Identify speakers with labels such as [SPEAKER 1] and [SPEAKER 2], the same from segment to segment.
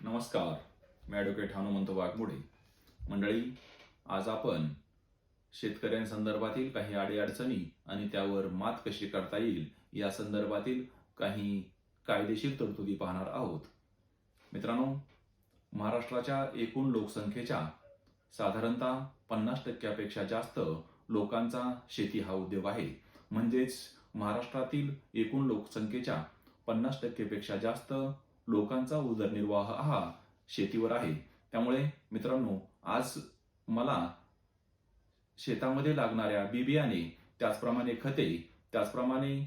[SPEAKER 1] नमस्कार, मी ॲडव्होकेट हनुमंत वाघमोडे. मंडळी, आज आपण शेतकऱ्यांसंदर्भातील काही अडीअडचणी आणि त्यावर मात कशी करता येईल या संदर्भातील काही कायदेशीर तरतुदी पाहणार आहोत. मित्रांनो, महाराष्ट्राच्या एकूण लोकसंख्येच्या साधारणतः 50% जास्त लोकांचा शेती हा उद्योग आहे. म्हणजेच महाराष्ट्रातील एकूण लोकसंख्येच्या 50% पेक्षा जास्त लोकांचा उदरनिर्वाह हा शेतीवर आहे. त्यामुळे मित्रांनो, आज मला शेतामध्ये लागणाऱ्या बियाणे, त्याचप्रमाणे खते, त्याचप्रमाणे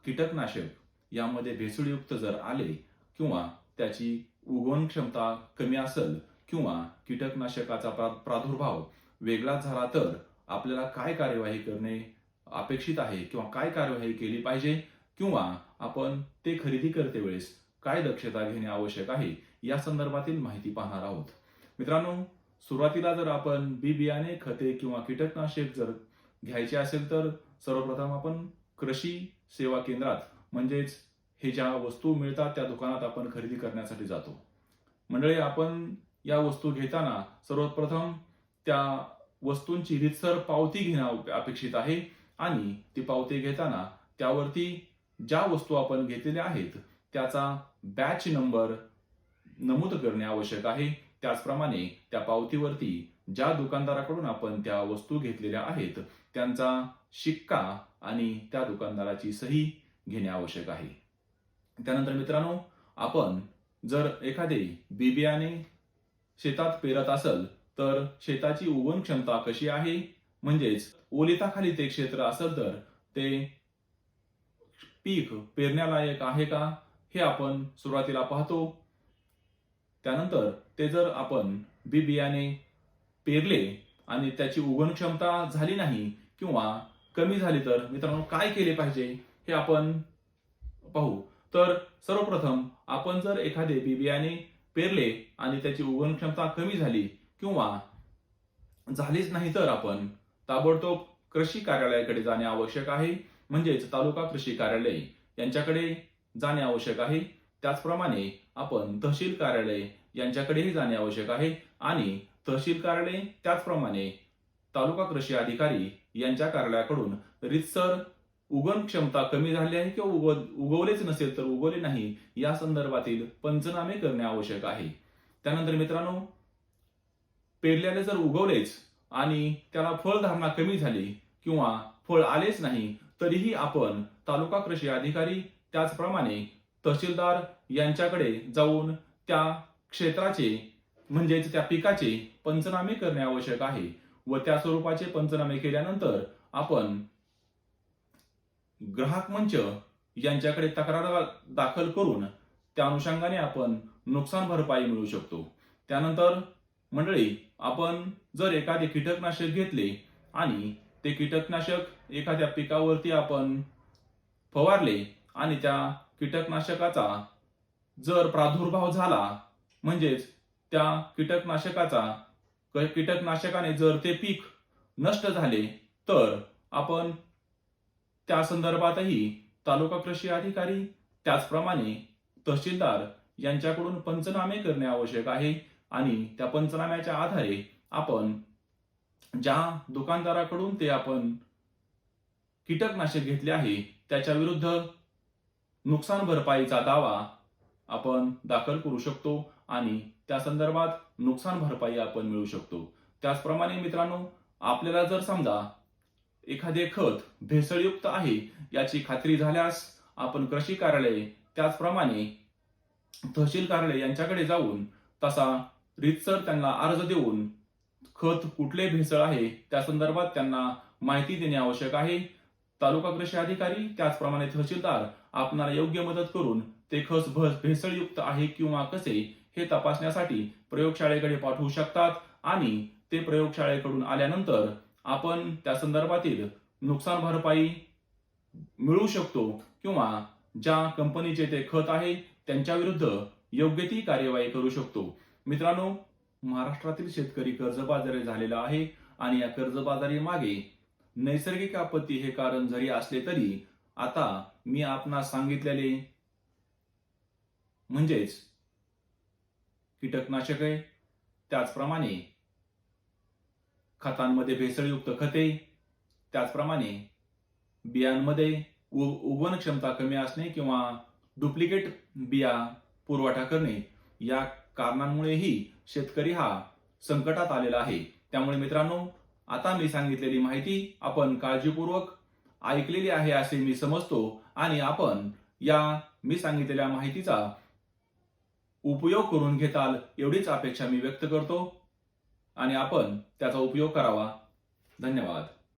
[SPEAKER 1] कीटकनाशक यामध्ये भेसळयुक्त जर आले किंवा त्याची उगवण क्षमता कमी असेल किंवा कीटकनाशकाचा प्रादुर्भाव वेगळाच झाला तर आपल्याला काय कार्यवाही करणे अपेक्षित आहे किंवा काय कार्यवाही केली पाहिजे किंवा आपण ते खरेदी करते वेळेस काय दक्षता घेणे आवश्यक आहे या संदर्भातील माहिती पाहणार आहोत. मित्रांनो, सुरुवातीला जर आपण बियाणे, खते किंवा कीटकनाशक जर घ्यायचे असेल तर सर्वप्रथम आपण कृषी सेवा केंद्रात म्हणजेच हे ज्या वस्तू मिळतात त्या दुकानात आपण खरेदी करण्यासाठी जातो. मंडळी, आपण या वस्तू घेताना सर्वप्रथम त्या वस्तूंची रीतसर पावती घेणं अपेक्षित आहे आणि ती पावती घेताना त्यावरती ज्या वस्तू आपण घेतलेल्या आहेत त्याचा बॅच नंबर नमूद करणे आवश्यक आहे. त्याचप्रमाणे त्या पावतीवरती ज्या दुकानदाराकडून आपण त्या वस्तू घेतलेल्या आहेत त्यांचा शिक्का आणि त्या दुकानदाराची सही घेणे आवश्यक आहे. त्यानंतर मित्रांनो, आपण जर एखादे बियाणे शेतात पेरत असेल तर शेताची उगवण क्षमता कशी आहे, म्हणजेच ओलिताखाली ते क्षेत्र असेल तर ते पीक पेरण्यालायक आहे का हे आपण सुरुवातीला पाहतो. त्यानंतर ते जर आपण बियाणे पेरले आणि त्याची उगवण क्षमता झाली नाही किंवा कमी झाली तर मित्रांनो काय केले पाहिजे हे आपण पाहू. तर सर्वप्रथम आपण जर एखादे बियाणे पेरले आणि त्याची उगवण क्षमता कमी झाली किंवा झालीच नाही तर आपण ताबडतोब कृषी कार्यालयाकडे जाणे आवश्यक आहे. म्हणजेच तालुका कृषी कार्यालय यांच्याकडे जाणे आवश्यक आहे. त्याचप्रमाणे आपण तहसील कार्यालय यांच्याकडेही जाणे आवश्यक आहे आणि तहसील कार्यालय त्याचप्रमाणे तालुका कृषी अधिकारी यांच्या कार्यालयाकडून रीतसर उगवण क्षमता कमी झाली आहे किंवा उगवलेच नसेल तर उगवले नाही या संदर्भातील पंचनामे करणे आवश्यक आहे. त्यानंतर मित्रांनो, पेरल्याने जर उगवलेच आणि त्याला फळधारणा कमी झाली किंवा फळ आलेच नाही तरीही आपण तालुका कृषी अधिकारी त्याचप्रमाणे तहसीलदार यांच्याकडे जाऊन त्या क्षेत्राचे म्हणजेच त्या पिकाचे पंचनामे करणे आवश्यक आहे व त्या स्वरूपाचे पंचनामे केल्यानंतर आपण ग्राहक मंच यांच्याकडे तक्रार दाखल करून त्या अनुषंगाने आपण नुकसान भरपाई मिळवू शकतो. त्यानंतर मंडळी, आपण जर एखादे कीटकनाशक घेतले आणि ते कीटकनाशक एखाद्या पिकावरती आपण फवारले आणि त्या कीटकनाशकाचा जर प्रादुर्भाव झाला म्हणजेच त्या कीटकनाशकाने जर ते पीक नष्ट झाले तर आपण त्या संदर्भातही तालुका कृषी अधिकारी त्याचप्रमाणे तहसीलदार यांच्याकडून पंचनामे करणे आवश्यक आहे आणि त्या पंचनाम्याच्या आधारे आपण ज्या दुकानदाराकडून ते आपण कीटकनाशक घेतले आहे त्याच्या विरुद्ध नुकसान भरपाईचा दावा आपण दाखल करू शकतो आणि त्या संदर्भात नुकसान भरपाई आपण मिळवू शकतो. त्याचप्रमाणे मित्रांनो, आपल्याला जर समजा एखादे खत भेसळयुक्त आहे याची खात्री झाल्यास आपण कृषी कार्यालय त्याचप्रमाणे तहसील कार्यालय यांच्याकडे जाऊन तसा रीतसर त्यांना अर्ज देऊन खत कुठले भेसळ आहे त्या संदर्भात त्यांना माहिती देणे आवश्यक आहे. तालुका कृषी अधिकारी त्याचप्रमाणे तहसीलदार आपणाला योग्य मदत करून ते खत भेसळयुक्त आहे किंवा कसे हे तपासण्यासाठी प्रयोगशाळेकडे पाठवू शकतात आणि ते प्रयोगशाळेकडून आल्यानंतर आपण त्या संदर्भातील नुकसान भरपाई मिळवू शकतो किंवा ज्या कंपनीचे ते खत आहे त्यांच्या विरुद्ध योग्य ती कार्यवाही करू शकतो. मित्रांनो, महाराष्ट्रातील शेतकरी कर्जबाजारी झालेला आहे आणि या कर्जबाजारी मागे नैसर्गिक आपत्ती हे कारण जरी असले तरी आता मी आपणास सांगितलेले म्हणजेच कीटकनाशके, त्याचप्रमाणे खतांमध्ये भेसळयुक्त खते, त्याचप्रमाणे बियांमध्ये उगवण क्षमता कमी असणे किंवा डुप्लिकेट बिया पुरवठा करणे, या कारणांमुळेही शेतकरी हा संकटात आलेला आहे. त्यामुळे मित्रांनो, आता मी सांगितलेली माहिती आपण काळजीपूर्वक ऐकलेली आहे असे मी समजतो आणि आपण या मी सांगितलेल्या माहितीचा उपयोग करून घेताल एवढीच अपेक्षा मी व्यक्त करतो आणि आपण त्याचा उपयोग करावा. धन्यवाद.